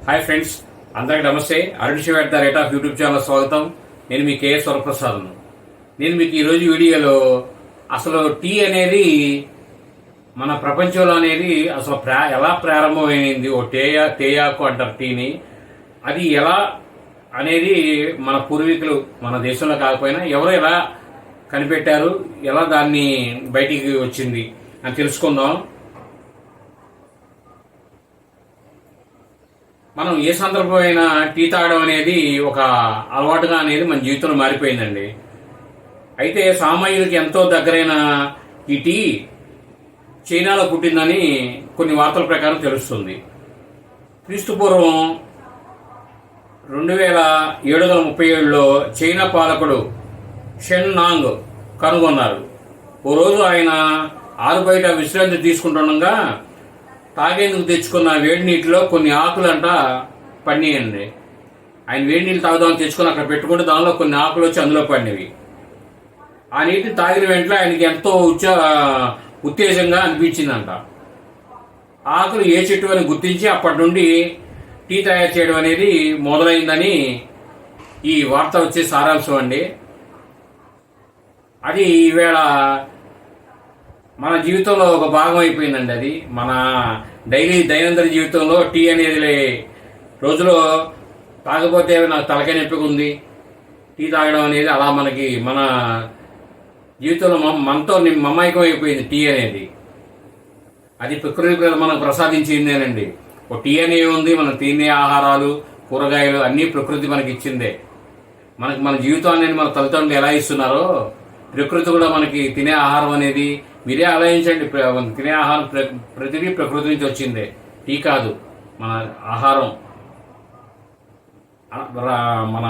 Hi friends, అందరికి నమస్తే. Arun Shiva at the rate of YouTube channel స్వాగతం. నేను మీ కేఎస్ వరప్రసాద్ను. నేను మీకు ఈరోజు వీడియోలో అసలు టీ అనేది మన ప్రపంచంలో అనేది అసలు ఎలా ప్రారంభమైంది, ఓ తేయాకు అంటారు టీని, అది ఎలా అనేది మన పూర్వీకులు మన దేశంలో కాకపోయినా ఎవరు ఎలా కనిపెట్టారు, ఎలా దాన్ని బయటికి వచ్చింది అని తెలుసుకుందాం. మనం ఏ సందర్భమైనా టీ తాగడం అనేది ఒక అలవాటుగా అనేది మన జీవితంలో మారిపోయిందండి. అయితే సామాన్యులకి ఎంతో దగ్గరైన ఈ టీ చైనాలో పుట్టిందని కొన్ని వార్తల ప్రకారం తెలుస్తుంది. క్రీస్తుపూర్వం 2737లో చైనా పాలకుడు షెన్ నాంగ్ కనుగొన్నారు. ఓ రోజు ఆయన ఆరు బయట విశ్రాంతి తీసుకుంటుండగా తాగేందుకు తెచ్చుకున్న వేడి నీటిలో కొన్ని ఆకులంట పడినాయండి. ఆయన వేడి నీళ్ళు తాగుదామని తెచ్చుకొని అక్కడ పెట్టుకుంటే దానిలో కొన్ని ఆకులు వచ్చి అందులో పడినవి. ఆ నీటిని తాగిన వెంటనే ఆయనకి ఎంతో ఉత్తేజంగా అనిపించిందంట. ఆకులు ఏ చెట్టు అని గుర్తించి అప్పటి నుండి టీ తయారు చేయడం అనేది మొదలైందని ఈ వార్త వచ్చే సారాంశం అండి. అది ఈవేళ మన జీవితంలో ఒక భాగం అయిపోయిందండి. అది మన దైనందిన జీవితంలో టీ అనేది రోజులో తాగకపోతే నాకు తలకాయ నొప్పిగా ఉంది, టీ తాగడం అనేది అలా మనకి మన జీవితంలో మనతో మమైకం అయిపోయింది టీ అనేది. అది ప్రకృతి మనకు ప్రసాదించిందేనండి. ఒక టీ అనేది ఉంది, మనం తినే ఆహారాలు, కూరగాయలు అన్నీ ప్రకృతి మనకి ఇచ్చిందే. మన జీవితాన్ని మన తల్లిదండ్రులు ఎలా ఇస్తున్నారో ప్రకృతి కూడా మనకి తినే ఆహారం అనేది మీరే ఆలోచించండి. తినే ఆహారం ప్రతిదీ ప్రకృతి నుంచి వచ్చిందే, టీ కాదు. మన ఆహారం, మన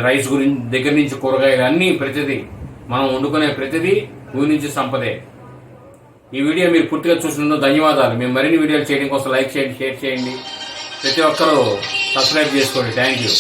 రైస్ గురించి దగ్గర నుంచి కూరగాయలు అన్నీ ప్రతిదీ మనం వండుకునే ప్రతిదీ భూమి నుంచి సంపదే. ఈ వీడియో మీరు పూర్తిగా చూసినందుకు ధన్యవాదాలు. మేము మరిన్ని వీడియోలు చేయడం కోసం లైక్ చేయండి, షేర్ చేయండి, ప్రతి ఒక్కరూ సబ్స్క్రైబ్ చేసుకోండి. Thank you.